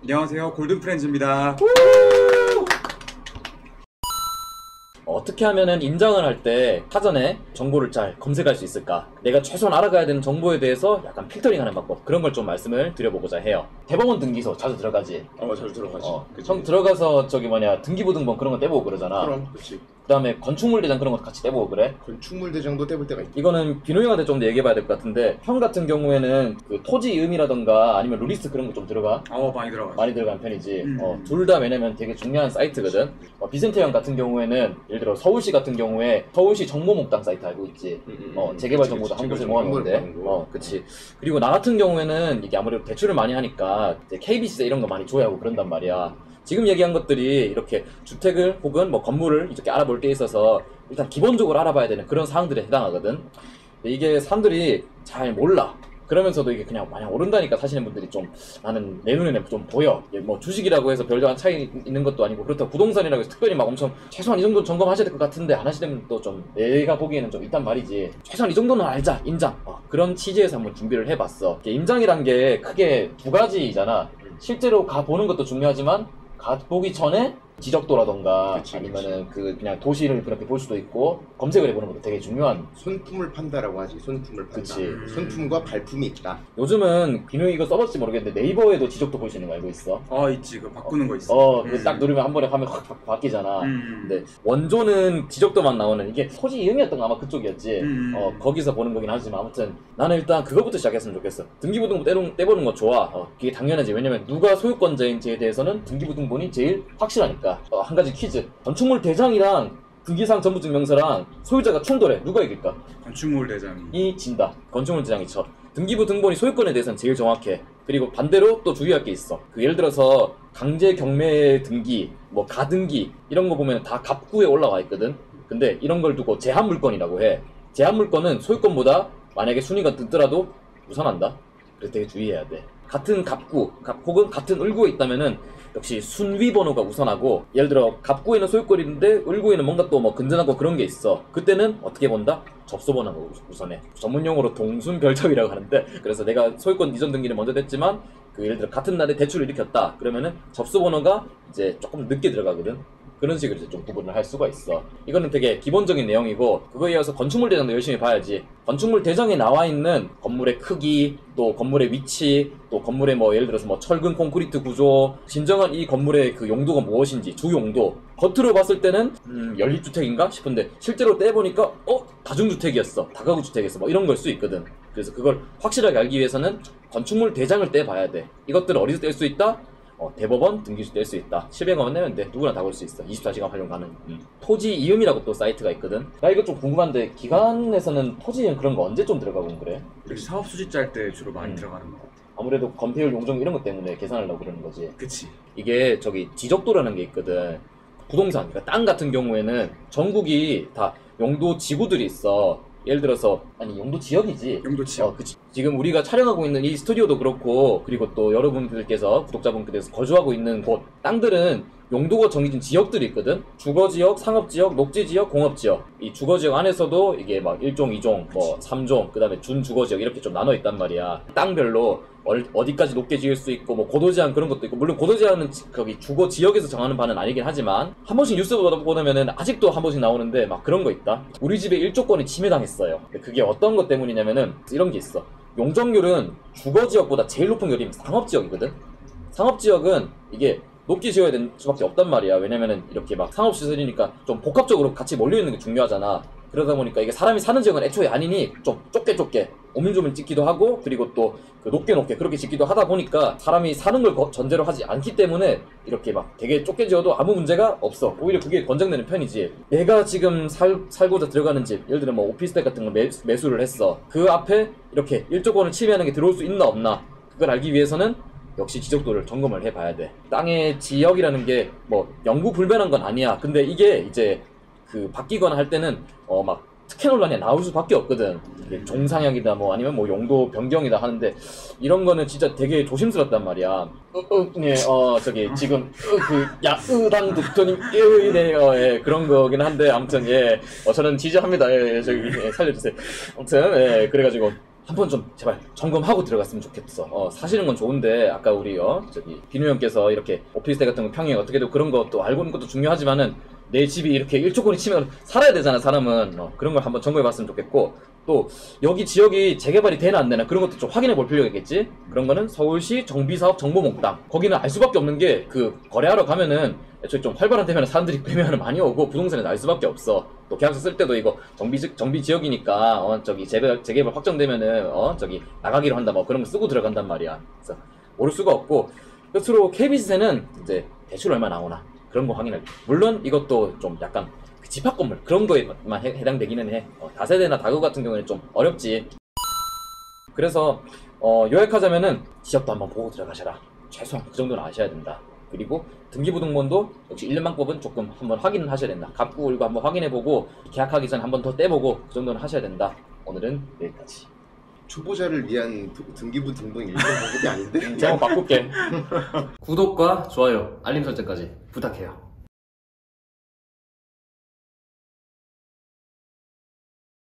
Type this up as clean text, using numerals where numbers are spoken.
안녕하세요, 골든프렌즈입니다. 어떻게 하면은 인장을 할 때 사전에 정보를 잘 검색할 수 있을까? 내가 최소한 알아가야 되는 정보에 대해서 약간 필터링하는 방법, 그런 걸 좀 말씀을 드려보고자 해요. 대법원 등기소 자주 들어가지? 자주 들어가지. 형 들어가서 등기부등본 그런 거 떼보고 그러잖아. 그럼, 그치. 그 다음에 건축물 대장 그런 거 같이 떼보고 그래? 건축물 대장도 떼볼 때가 있다. 이거는 비노 형한테 좀 더 얘기해봐야 될 것 같은데, 형 같은 경우에는 그 토지 이음이라던가 아니면 루리스 그런 거 좀 들어가? 많이 들어가죠. 많이 들어간 편이지. 음. 둘 다 왜냐면 되게 중요한 사이트거든. 비센테 형 같은 경우에는 예를 들어 서울시 같은 경우에 서울시 정보목당 사이트 알고 있지. 재개발 정보도 한 곳에 모아놓은데. 그치. 그리고 나 같은 경우에는 이게 아무래도 대출을 많이 하니까 이제 KB세 이런 거 많이 조회하고 그런단 말이야. 지금 얘기한 것들이 이렇게 주택을 혹은 뭐 건물을 이렇게 알아볼 때 있어서 일단 기본적으로 알아봐야 되는 그런 사항들에 해당하거든. 근데 이게 사람들이 잘 몰라. 그러면서도 이게 그냥 마냥 오른다니까 사시는 분들이 좀, 나는 내 눈에는 좀 보여. 뭐 주식이라고 해서 별다른 차이 있는 것도 아니고, 그렇다고 부동산이라고 해서 특별히 막 엄청 최소한 이 정도 점검하셔야 될 것 같은데 안 하시는 분도 좀 내가 보기에는 좀 있단 말이지. 최소한 이 정도는 알자, 임장. 그런 취지에서 한번 준비를 해봤어. 임장이란 게 크게 두 가지잖아. 실제로 가보는 것도 중요하지만 가보기 전에 지적도라던가 아니면은 그냥 도시를 그렇게 볼 수도 있고 검색을 해보는 것도 되게 중요한. 손품을 판다라고 하지. 손품을 판다. 그치. 손품과 발품이 있다. 요즘은 비누 이거 써봤지 모르겠는데 네이버에도 지적도 볼 수 있는 거 알고 있어? 있지. 그거 바꾸는 거 있어. 그거 딱 누르면 한 번에 화면 확 바뀌잖아. 음. 근데 원조는 지적도만 나오는, 이게 토지 이음이었던 거 아마 그쪽이었지. 거기서 보는 거긴 하지만 아무튼 나는 일단 그거부터 시작했으면 좋겠어. 등기부등본 떼보는 거 좋아. 그게 당연하지. 왜냐면 누가 소유권자인지에 대해서는 등기부등본이 제일 확실하니까. 한 가지 퀴즈. 건축물 대장이랑 등기상 전부증명서랑 소유자가 충돌해. 누가 이길까? 건축물 대장이. 이 진다. 건축물 대장이 쳐. 등기부등본이 소유권에 대해서는 제일 정확해. 그리고 반대로 또 주의할 게 있어. 예를 들어서 강제 경매 등기, 뭐 가등기 이런 거 보면 다 갑구에 올라와 있거든. 근데 이런 걸 두고 제한물건이라고 해. 제한물건은 소유권보다 만약에 순위가 늦더라도 우선한다. 그래서 되게 주의해야 돼. 같은 갑구 혹은 같은 을구에 있다면은 역시 순위 번호가 우선하고, 예를 들어 갑구에는 소유권이 있는데 을구에는 뭔가 또 뭐 근전하고 그런 게 있어. 그때는 어떻게 본다? 접수 번호가 우선해. 전문용어로 동순별접이라고 하는데, 그래서 내가 소유권 이전 등기를 먼저 냈지만 예를 들어 같은 날에 대출을 일으켰다 그러면은 접수 번호가 이제 조금 늦게 들어가거든. 그런 식으로 이제 좀 구분을 할 수가 있어. 이거는 되게 기본적인 내용이고, 그거에 이어서 건축물 대장도 열심히 봐야지. 건축물 대장에 나와 있는 건물의 크기, 또 건물의 위치, 또 건물의 뭐 예를 들어서 뭐 철근 콘크리트 구조, 진정한 이 건물의 그 용도가 무엇인지, 주 용도. 겉으로 봤을 때는 연립주택인가 싶은데 실제로 떼보니까 다중주택이었어, 다가구 주택이었어, 뭐 이런 걸 수 있거든. 그래서 그걸 확실하게 알기 위해서는 건축물 대장을 떼봐야 돼. 이것들을 어디서 뗄 수 있다? 대법원 등기소 뗄 수 있다. 700원만 내면 돼. 누구나 다 볼 수 있어. 24시간 활용 가능. 토지 이음이라고 또 사이트가 있거든. 나 이거 좀 궁금한데, 기관에서는 토지 이음 그런 거 언제 좀 들어가고 그래? 우리 사업 수집자 할 때 주로 많이 들어가는 것 같아. 아무래도 건폐율 용적 이런 것 때문에 계산하려고 그러는 거지. 그치. 이게 지적도라는 게 있거든. 부동산, 그러니까 땅 같은 경우에는 전국이 다 용도 지구들이 있어. 예를 들어서 용도 지역이지. 용도 지역. 그치. 지금 우리가 촬영하고 있는 이 스튜디오도 그렇고, 그리고 또 여러분들께서 구독자분께서 거주하고 있는 곳 땅들은 용도가 정해진 지역들이 있거든. 주거지역, 상업지역, 녹지지역, 공업지역. 이 주거지역 안에서도 이게 막 1종, 2종, 뭐 3종, 그 다음에 준주거지역 이렇게 좀 나눠 있단 말이야. 땅별로 어디까지 높게 지을 수 있고, 뭐 고도제한 그런 것도 있고, 물론 고도제한은 거기 주거지역에서 정하는 바는 아니긴 하지만 한 번씩 뉴스 보면은 아직도 한 번씩 나오는데 막 그런 거 있다. 우리 집의 일조권이 침해당했어요. 근데 그게 어떤 것 때문이냐면은 이런 게 있어. 용적률은 주거지역보다 제일 높은 결이 상업지역이거든. 상업지역은 이게 높게 지어야 되는 수밖에 없단 말이야. 왜냐면은 이렇게 막 상업시설이니까 좀 복합적으로 같이 몰려있는 게 중요하잖아. 그러다 보니까 이게 사람이 사는 지역은 애초에 아니니 좀 좁게 오밀조밀 짓기도 하고, 그리고 또 그 높게 그렇게 짓기도 하다 보니까 사람이 사는 걸 전제로 하지 않기 때문에 이렇게 막 되게 좁게 지어도 아무 문제가 없어. 오히려 그게 권장되는 편이지. 내가 지금 살고자 들어가는 집, 예를 들어 뭐 오피스텔 같은 거 매수를 했어. 그 앞에 이렇게 일조권을 침해하는 게 들어올 수 있나 없나, 그걸 알기 위해서는 역시 지적도를 점검을 해봐야 돼. 땅의 지역이라는 게 뭐 영구 불변한 건 아니야. 근데 이게 이제 바뀌거나 할 때는 막 특혜 논란이 나올 수밖에 없거든. 종상향이다 뭐 아니면 뭐 용도 변경이다 하는데, 이런 거는 진짜 되게 조심스럽단 말이야. 지금 야으당 독토님 예, 그런 거긴 한데, 아무튼 저는 지지합니다. 저기 살려주세요. 아무튼 그래가지고 한번 좀 제발 점검하고 들어갔으면 좋겠어. 사시는 건 좋은데 아까 우리 저기 비누 형께서 이렇게 오피스텔 같은 거 평행 어떻게 되고 그런 것도 알고 있는 것도 중요하지만은 내 집이 이렇게 일조권이 치면 살아야 되잖아 사람은. 그런 걸 한번 점검해봤으면 좋겠고, 또 여기 지역이 재개발이 되나 안 되나 그런 것도 좀 확인해 볼 필요가 있겠지. 그런 거는 서울시 정비사업 정보몽땅, 거기는 알 수밖에 없는 게 그 거래하러 가면은 애초에 좀 활발한 데면 사람들이 매매하러 많이 오고 부동산에 날 수밖에 없어. 또 계약서 쓸 때도 이거 정비 지역이니까 저기 재개발 확정되면은 저기 나가기로 한다 뭐 그런 거 쓰고 들어간단 말이야. 그래서 모를 수가 없고, 끝으로 KB시세는 이제 대출 얼마 나오나 그런 거 확인할 때, 물론 이것도 좀 약간 그 집합 건물 그런 거에만 해당되기는 해. 다세대나 다가구 같은 경우에는 좀 어렵지. 그래서 요약하자면은 지역도 한번 보고 들어가셔라. 최소한 그 정도는 아셔야 된다. 그리고 등기부등본도 역시 1년망법은 조금 한번 확인을 하셔야 된다. 갑구 이거 한번 확인해보고 계약하기 전에 한번 더 떼보고 그 정도는 하셔야 된다. 오늘은 여기까지. 초보자를 위한 등기부 등본 1년 방법이 아닌데? 제목 바꿀게. 구독과 좋아요, 알림 설정까지 부탁해요.